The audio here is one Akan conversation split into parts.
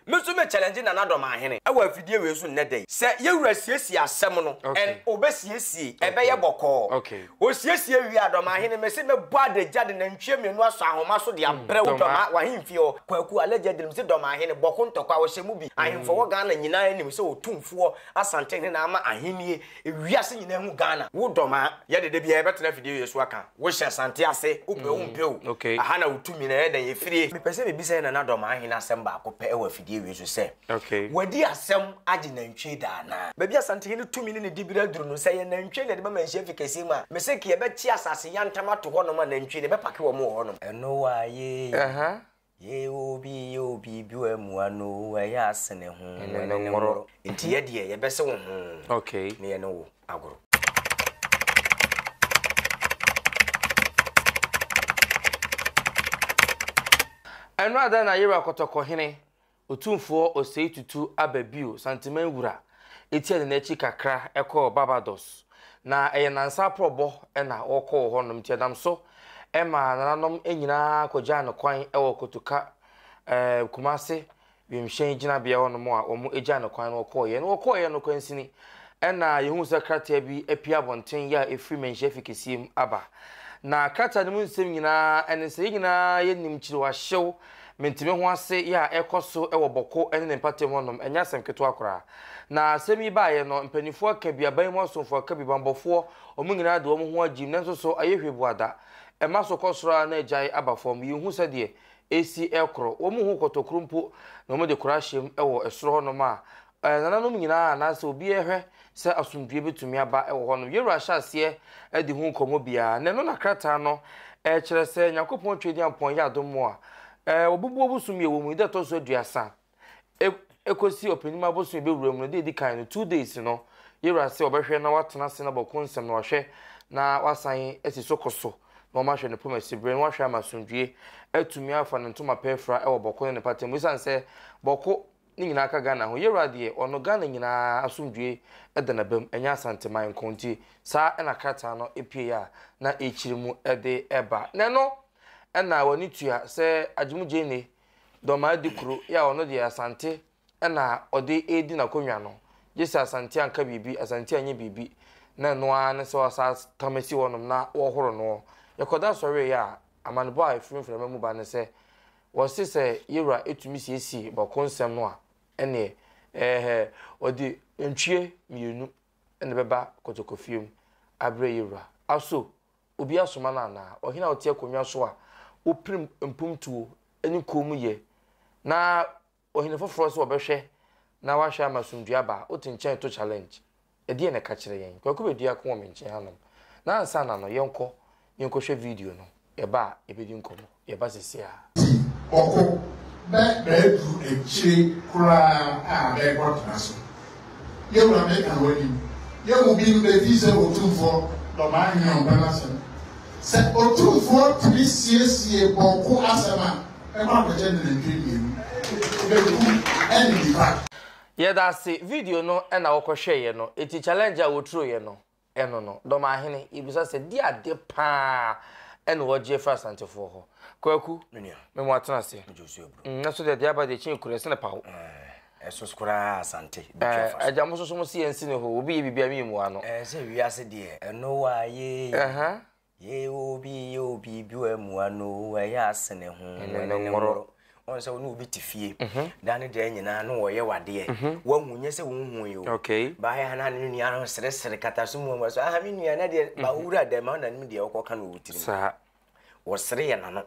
me so me challenge na Dormaahene e wa afidie we so nnedai se ye wura siesie asem no en obesiesie ebe ye boko o siesie wi Dormaahene me se me boa de jade na ntwe mienu aso ahoma so de abre wo Dorma wa himfio kwaku aleje de se Dormaahene boko ntokwa wo hyemu bi ahimfo wo Ghana nyina anim se otumfo Asantehene na ama ahenie ewiase nyina hu Ghana wo Dorma ye de bia ebetena afidie we so aka wo hye Asante ase wo pe wo mpeu aha na wotumi na ye den ye fire me pese me bisa na Dormaahene asem ba ko pe e wa afidie we so se wadi asem agi na ntwe da na ba bia Asantehene tumi ne dibira duru no se ye na ntwe ne de ba manhia fikasi ma me se ke be chi asase yantama to ho no ma na ntwe ne be pake wo mo ho no eno wa ye ye obi biwa mu ano ya asene ho ne ngoro nti ye de ye be se wo ho ne ye no agoro eno ada na yira kotoko hene otumfo osei tutu ababio santiman wura etie na echi kakra ekọ Barbados na nansa probo na okọ ho nom tiedam so ema nananom enyina koja no kwan ewo kotuka Kumase wimhyen gina bia ho no a omo eja no kwan no okọ no kwansini ena yehu sekretary bi epia bonten ya efri menhye fikisiem aba na kata ne munsem nyina ense nyina yenim kiri wa hyew mentime ho ase ya ekoso ewo boko ene ne patem honom enya semketo akora na semi baaye no mpanifo aka bia ban mo asomfo aka bi bambofo omu nyina de omu ho agim nanso so ayehwebuada ema so kosoro na ejai abafom yehu sede esi ekro omu ho kotokrumpo na omu de kurahiem ewo esoro honom a nananom nyina na se obi ehwe se asomdue betumi aba ewo honom yewura hyase edi hu komo bia ne no na krata no kire se Yakopon twedi ampon ya adomo a obubu obusumi ewo mu de to so aduasa ekosi openim abosu be wura mu de di kan no 2 days no yewura se obehwe na watena se na bokon nsem na ohwe na wasan esi sokoso no ma hwe ne promesi brain wa hwe amasomdue atumi afa ne ntoma pefra ewo bokon ne patem wisan se boko ni nyina aka Ghana ho yewura de ono Ghana nyina asomdue edana bam enya Asante man konti sa na kata no epie ya na echirimu ede eba ne no ena woni tua se ajimuje ne doma dikuro ya ono de Asante ena ode edi na konwa no jesi Asante anka bibi Asante anye bibi na no an se wasa tamesi wonom na wo horo no yakoda sori ya amanbo a efremfrem mu ba ne se wose se yewura etumi siesi bokonsem no a ene odi ntwie mienu ene beba kotokofium abre yewura aso obi asoma na ohina otie konwa so a oprim mpumtuo eni komu ye na ohina foforo so obehwe na wahwe amasundua ba otinchen to challenge edi ne ka kire yen kwakubedua ko me nchen hanom na ansa na no yenko hwe video no eba ebedi nkomo eba sesia oko be du echire kura a be kwatnaso ye wura me kan wadi ye wo bi no be visa otumfo Dormaahene on balance se otumfo trisiesie Bawku asema e ma ko je ne ntwedie be ku eni di fa ye da se video no e na wokohwe ye no eti challenge a wotro ye no eno no Dormaahene ibisa se di ade pa eno woje fa Asantefo ho kwaku me mo atena se na so de dia ba de chin kure se na pawo eso skura Asante ajamo so mo si ensi ne ho obi ye bibia mi mu ano se wiase de eno wa ye ye obi biwa mu ano ya asene ho ne ngoro on se onu obi tifie dan de nyina no wo ye wade wa hunye se wo hu yo ba ya na ne nua no sere kata so mu so aha mi nua na de ba wura de ma na nim de okoka no wutiri sa wo sere ye na no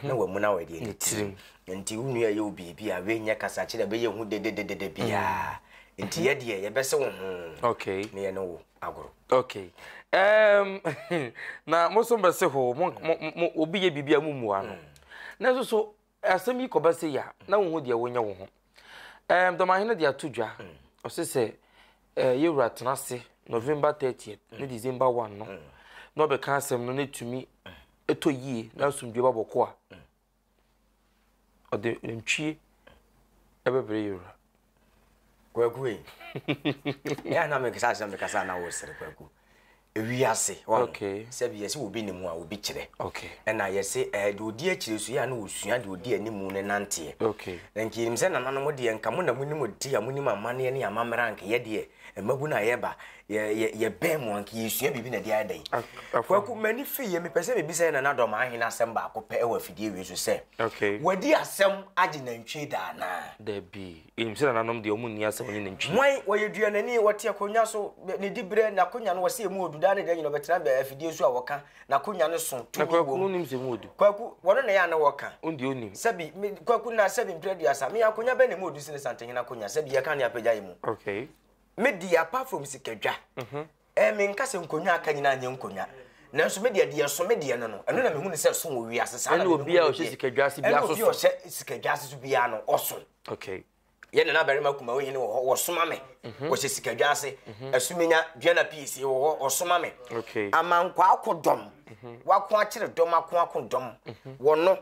na wa mu na wa de ntirim nti unu ya yo bibi a we nya kasa kire be ye hu de bia nti ye de ye be se wo hu ne ye no wo agoro na mosombe se ho obi ye bibia mu ano na so asemi ko ba se ya na wo hu de wo nya wo ho Dormaahene de atudwa o se yewura tenase November 30th ne December 1 no no be kan asem no netumi eto yie na sumdwe baboko a ode ntwie ebebre yewura kwaku ya na me kasa na wo sere kwaku wiase okay sebi yesi obi ne mu a obi kire okay na yesi de odi akire so ya na osua de odi animu ne nante okay nki nim se nananom de nka mo na munim odi ya munim amane ne amamra nka ye de emagu na ye ba ye bem wanka yesua bibi na de adai kwaku mani fiye me pese me bi se na Dormaahene asem ba ko pe e wa fidie wi so se okay wadi asem age na ntwe da na de bi nim se nananom de omu ni asem ni ntwe wan wayedua nani wote akonya so ne dibre na konya no wose emu oduda ne de nyino betena be afidie so a woka na konya no so to kwaku nim se mu odu kwaku wono na ya na woka ondi onim sabi kwaku na sabi mpredua me akonya be ne mu odu sine Asantehene akonya sabi ye kan ya pagya yimu okay me di apart from sikadwa me nka se nkonya aka nyina anya nkonya nanso me de so me de no no eno na me hu ne se so wo wi asesa na obi a o hye sikadwa ase bia so obi o hye sikadwa ase so bia no oso okay ye na bari makuma wo hene wo soma me wo hye sikadwa ase asumenya dwana peace wo soma me okay amankwa akodom wako akire dom akodom wono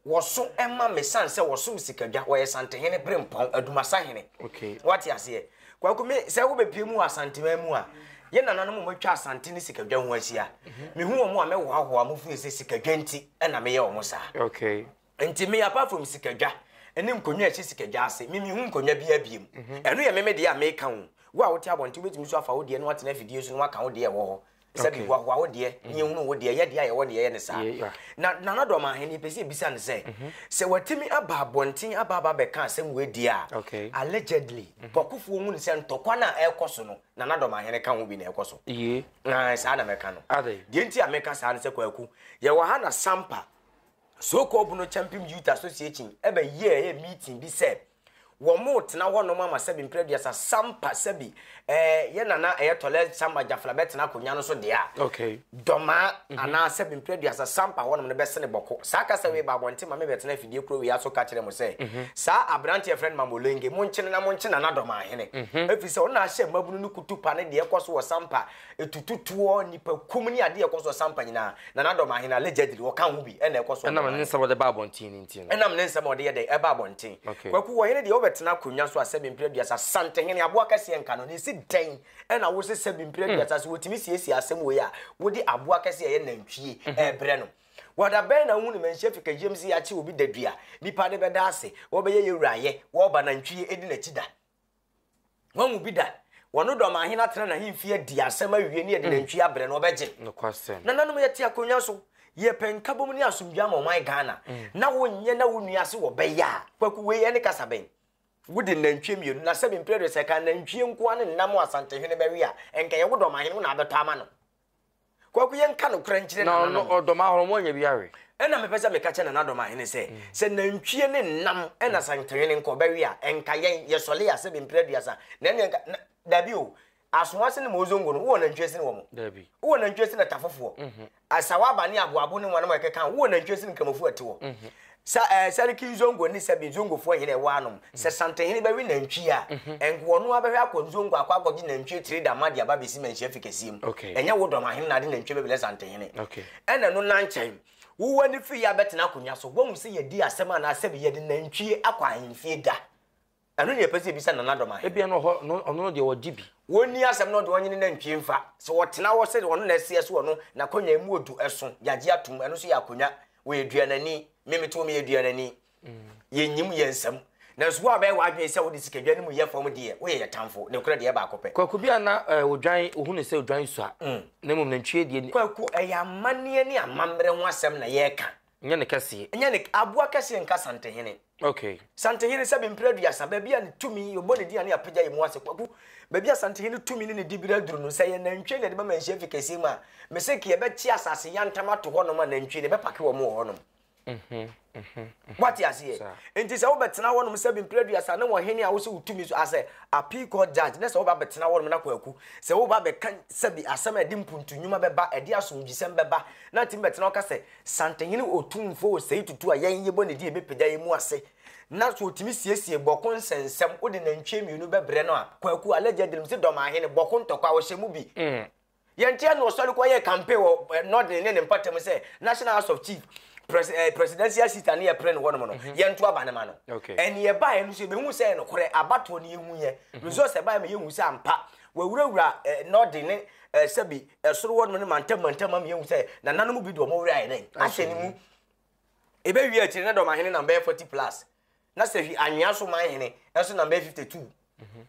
woso ema me sanse woso sikadwa wo Asantehene brempon adumasa hene okay what ya say kwaku me se wo bepie mu Asantehene mu a ye nananom mo twa Asante ne sikadwa ho asia me hu wo mu a me wo ahoa mo fu ese sikadwa nti na me ye wo mo sa okay nti me apart from sikadwa enim konwa achi sikadwa ase me hu konwa bia biem eno ye me de ya me kan wo a wo ti abonti betimi so afa wo de no wate na fidie so no waka wo de wo ho sabi wa wo de nye hu wo de ye de aye wo de ye ne sa na Dormaahene pese bisa ne se watimi aba abontin aba be kan asem we di a allegedly pokufu hu ne se ntokwa na ekoso no na Dormaahene kan wo bi na ekoso ye na sa na meka no ade de nti ameka sa ne se kwaku ye wa ha na sampa so ko obuno champion youth association ebe ye meeting bi se wo mo tena ho no mama sabi mpredua sa sampa sabi ye nana tole samba jafla betena konya no so de a okay doma ana sabi mpredua sa sampa ho no ne be sene boko saka se we ba bonte ma me betena fidie kro we aso ka kire mo se sa abrante friend mamolenge mo nchene na Dormaahene efi se ona ahye mabunu no kutupa ne de ekoso wo sampa etututuo nipa kum ni ade ekoso sampa nyina na Dormaahene allegedly wo kan ho bi na ekoso na man nsa wo de ba bontin ni nti na man nsa mo de ye ba bontin kwaku wo hene de betena konya so asabi mpredua sa Asantehene aboa kase nka no ne si den na wo se sabi mpredua sa wotimi siesi asem wo ya wo di aboa kase ye nantwie bre no wada ben na hu ne manhye fika james ya chi obi dadua nipa de beda ase wo be ye yewuraye wo ba nantwie edi na chida wamu bi da wono Dormaahene atena na himfie di asem awie ne edi nantwie abre no beje no kwasem na nanom ye ti akonya so ye penkabom ni asomdwa ma my Ghana na wonye na wonu ase wo be ya kwaku we ye ne kasaben wudi nantwie mienu na sabi mpredua se kan nantwie nko ane nam Asantehene be wi a enka ye wo Dormaahene na abeto ama no kwaku ye nka no kra nkyire na no Dormaahene mo nya biare ena me pese me ka che na Dormaahene se nantwie ne nam ena Asantehene nko be wi a enka ye sole ya sabi mpredua sa na enka dabi o asonwase ne mozongo no wo nantwie se ne wo mo dabi wo nantwie se na tafofo asawa bane aboabo ne wana meke kan wo nantwie se ne kamafu atiwo sariki zongo ni sabi zongo fo hene wanom se Asantehene be wi nantwie a enko no abehwe akonzongo akwagogi nantwie trade amade aba besi manhye fikasiem enya wo Dormaahene na de nantwie be bele Asantehene ena no nanchen wo wani fi ya betena akonya so bo mu se ye di asema na asabi ye de nantwie akwa ahemfie da anu ne pese bisa na Dormaahene ebia no ono de wo dibi woni asem no de wonyene nantwie mfa so wotena wo se wono na asie so wono na konya emu odu eso yage atum eno so ya akonya we eduanani memeto me eduanani yenyim yensam na so abai wadwen se wodi sikadwa ne mu ye fam de ye we ye tamfo ne kura de ye ba akopɛ kwaku bia na odwan ohunu se odwan so a na mum nantwie de kwaku amane ne amambre ho asem na ye ka nya ne kase nya ne aboa kase nka Asantehene Asantehene sabi mpredua sa ba bia ne tumi yobɔ ne dia ne apagya yemu ase kwaku ba bia Asantehene tumi ne dibira duru no sɛ ye nantwie ne de ba manhye fikasi ma me se ke ye be ti asase yantama to hɔ no ma nantwie ne be pake wo mu hɔ no what you see enti se wo betena wo no sabi mpredua sa ne wo hene a wo se utumi so ase appeal court judge ne se wo ba betena wo no na kwaku se wo ba be kan sabi asem edi mpuntunwuma beba edi asomgisem beba na tim betena wo ka se Asantehene otumfo o sei tutu a yen yebo ne di ebepagya yemu ase na so otimi siesie bokon sensem wo de nantwie mienu bebre no a kwaku allegedly se Dormaahene bokon tokwa wo hyemu bi yentia no so kwa ye campaign wo no de ne mpatem se National House of Chief presidential seat ani e pre no wono no ye nto aba ne ma no eni e ba enu so be hu say no kore abato ne hu ye resource e ba me ye hu say ampa wawurawura no de ne sebi esoro wono ne mantam am ye hu say na nanom bi do mo wura ye den ahye ni mu e be wi akire na Dormaahene number 40 plus na se hwi anwea so man hene eso number 52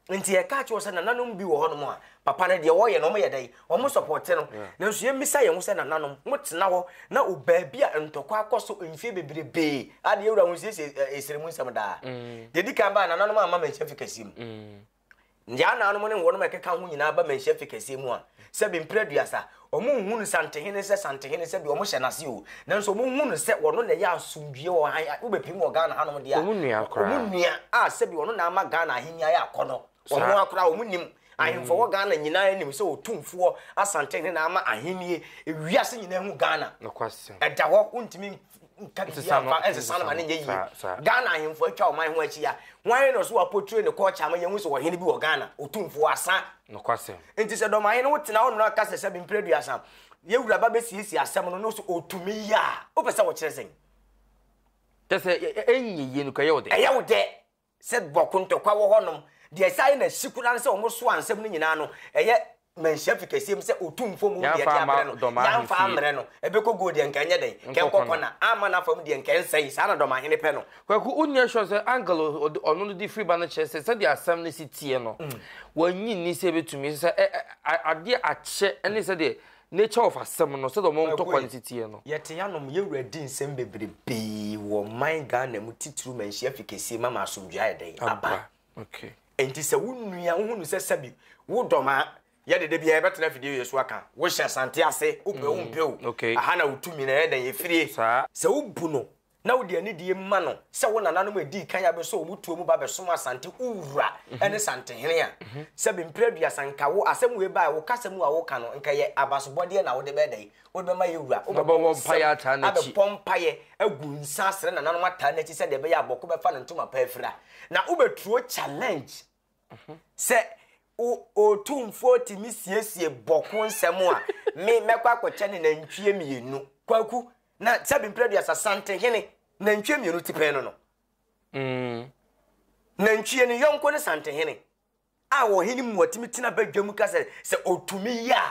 nti e ka che na nanom bi wo hono a papa ne de wo ye no mo ye dai o mo support no na so ye misa ye hu say na nanom mo tena ho na o baabi a ntokwa akoso mfie bebrebe ade ewura hu sie esiremu nsam da de di kan ba na nanom ama ma chef kasim nja na nanom ne wo no mekeka hu nyina ba ma chef kasim a se bi mpreduasa o mo hunu Asantehene se bi o mo hye nase o nanso o mo hunu se wo no na ya asumdue wo wo bepim wo Ghana hanom de a o mo nua a se bi wo no na ama Ghana ahenya ya akono o mo akora o mo nim ahemfo wo Ghana nyina nim se o tumfo Asantehene na ama ahenie ewiase nyina hu Ghana no kwase eda ho untimi nsana ma ne yi Ghana ahemfo atwa o man ho achi ya wan no so wa portray ne culture ma ye hu se wo hene bi wo Ghana o tumfo asa no kwase enti se Dormaahene wo tena wo no aka se bi mpreduasa ye wura ba besiesi asem no so otumi ya o pese wo kire sen tese enyi no kaye wo de eye wo de se Bawku ntokwa wo honom de sai na sikuna ne se wo so ansem no nyina no eye menchef kesem se otumfo mu de ya abre no ya fa amre no ebeko go de nkanye den ken kokona ama na fam de nken sai sa na Dormaahene pe no kwaku unya sho se angle onu no di free ba na chese se de asem ne sitie no wanyi ni se betumi se ade ache ene se de nature of asem no se do mo ntokwa ne sitie no yete yanom ye wuradi nsem bebrebe wo man Ghana mu tituru menchef kesem ma asomdua den aba okay enti se wunua hunu se sabi wo doma ye de bia betena fidie yesu aka wo hye Asante ase wo pe wo mpeu aha na wutumi na ye den ye frie se wo bu no na wo de ani die ma no se wo nananom edi kan ya be so wo tuo mu ba be so Asante uwura ene Asantehene a se be mpreduasa nka wo asem we ba wo kasem a wo ka no nka ye abasobode na wo de be dai wo be ma ye wura wo be pompaye ata na chi abe pompaye agu nsa sere nananom ata na chi se de be ya Bawku be fa no ntoma pa afira na wo betruo challenge se o tumfo timi siesie Bawku nsem a me mekwa akwache ne nantwie mienu kwaku na sabi mpreduasa Asantehene nantwie mienu tipe no nantwie ne yonko ne Asantehene a wo hini mu watimi tina badwam ka se otumi ya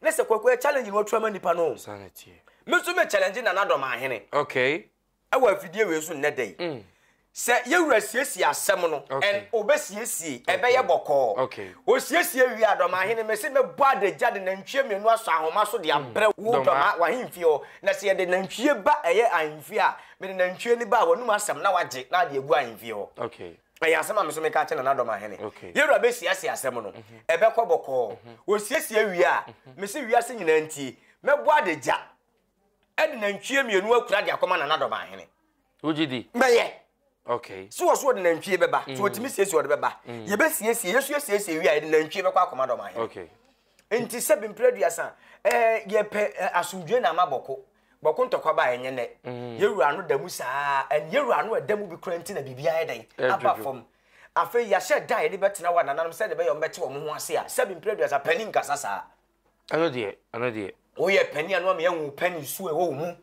na se kwaku challenge no tuama nipa no sanity me so me challenge na Dormaahene okay awa afidie we so nnedai se yewura siesie asem no en obesiesie ebe ye Bawku okay o siesie wi Dormaahene me se me bo adagya de nantwie mienu aso ahoma so de abre wo doma wa himfie o na se ye de nantwie ba eye ahimfie a me de nantwie ni ba wonum asem na waje na de egu ahimfie o okay aya asem a me so me ka che na Dormaahene okay yewura be siesie asem no ebe kɔ Bawku o siesie wi a me se wi ase nyina nti me bo adagya e de nantwie mienu akura de akoma na Dormaahene ujidi meye okay so de nantwie beba so otimi siesie o de beba ye be siesie yesu siesie wi a de nantwie bekwa akoma Dormaahene okay enti se bi mpreduasa ye pe asomdue na ma Bawku ntokwa ba enye ne ye wura no damu saa en ye wura no damu bi kranti na bibia ye den aba fom afa ya she dai de betena wa nanam se de be yo mbete wo ho ase a se bi mpreduasa pani nkasa saa ano de o ye pani anu ma ye hu pani su e wo mu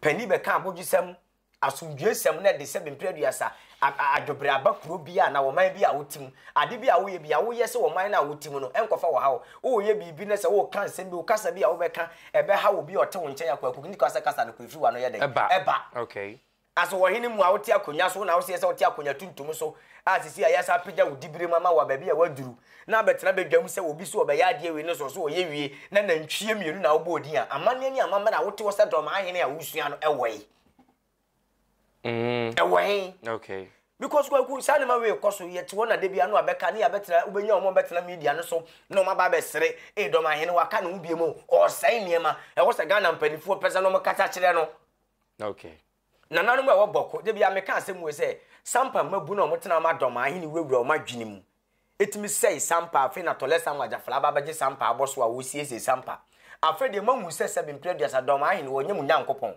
pani be ka abodusem asomdue sem na de se bi mpreduasa adwobre abakuro bia na wo man bia wotim ade bia wo ye bia wo ye se wo man na wotim no enkofa wo hawo wo ye bibi na se wo kan sem bi wo kasa bia wo beka ebe ha wo bi ote wo nchen yakwa kuku ni kasa no kwefiri wa no ye de eba okay aso wo hini mu a wote akonya so na wo se wote akonya tuntum so asisi ayasa pija wo dibire mama wa ba bia waduru na betena bedwam se obi so obe ya ade we no so wo ye wie na nantwie mienu na wo bo odin a amane ni amama na wote wo se Dormaahene a wusua no ewoi away okay because kwaku sane ma we koso yet wona de bia no abeka ne abetena ubenya omo betena media no so no ma ba be sere Dormaahene waka no ubie mu o sai niema e wo se Ghana mpanifo pesa no mo kata kire no okay na nanu ma wo Bawku de bia meka asem we se sampa mabu na omotena ma Dormaahene wewura o ma dwene mu etimi sei sampa afi na tolesa ma jafala ba baje sampa aboso a wo siesie sampa afi de mamu se bi mpreduasa Dormaahene wo nyemu nyankopon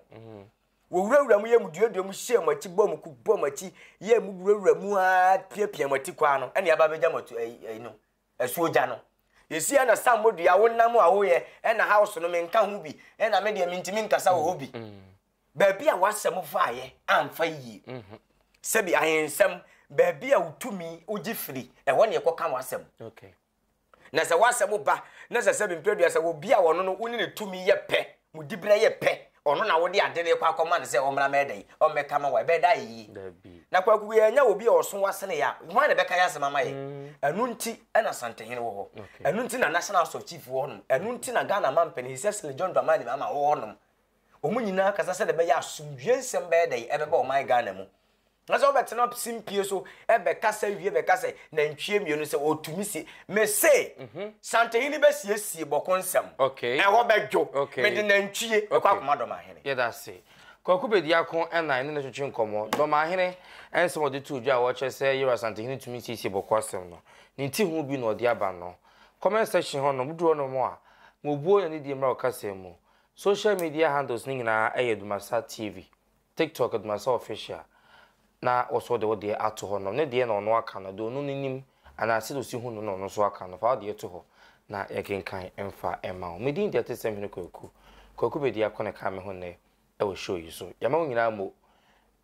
wo wura mu ye mu duoduo mu hye mati bom ku bom ati ye mu wura mu a piapia mati kwa no ene aba beja matu no asuoja no yesi ana samodua wonam a wo ye ena house no menka hu bi ena me de mintimi nkasa wo bi Baby a wasem faaye amfa yi. Sebi ayensem baby a utumi ugifiri e won ye koka wasem. Okay. Na se wasem ba na se sebi mpredua se obi a wono no uni ne tumi ye pe mudibra ye pe ono na wode ade ne kwa akoma ne se omra medai o meka ma wa be da yi na kwa kugu ye nya obi a oso wasene ya hwan ne beka ya se mama ye enu nti na Asantehene wo ho enu nti na National House of Chief wo ho enu nti na Ghana Mampeni His Excellency John Dormaahene mama wo ho omunyina kasa se de be ya asumdwe nsem be da yi ebe ba o my Ghana mu na so betena simpie so ebe kasa wie be kasa na ntwie mienu se otumi si me say Asantehene be siesie bokonsem okay e ho bedwo me de na ntwie e kwa akoma Dormaahene yeah that's it kwaku be diakon ena ne twetwe nkomo Dormaahene ensem odi tu dwa wo che se yira Asantehene tumi siesie bokonsem no ni ti hu bi no odi aba no comment section ho no mudu no mo a mobuo ya ne di mra okasa mu social media handles ni na ADUMASA TV TikTok ADUMASA official na also de wode ato ho no ne de na ono aka no do no nim ana se do si hu no no so aka no fa de to ho na ye kenkan emfa ema o medin de tesem ne kwaku be dia kone ka me ho ne e wo show yi so ya ma nyina mo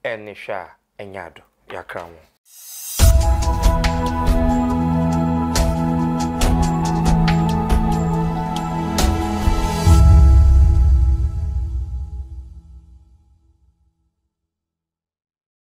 enne hwa enyado ya kra mo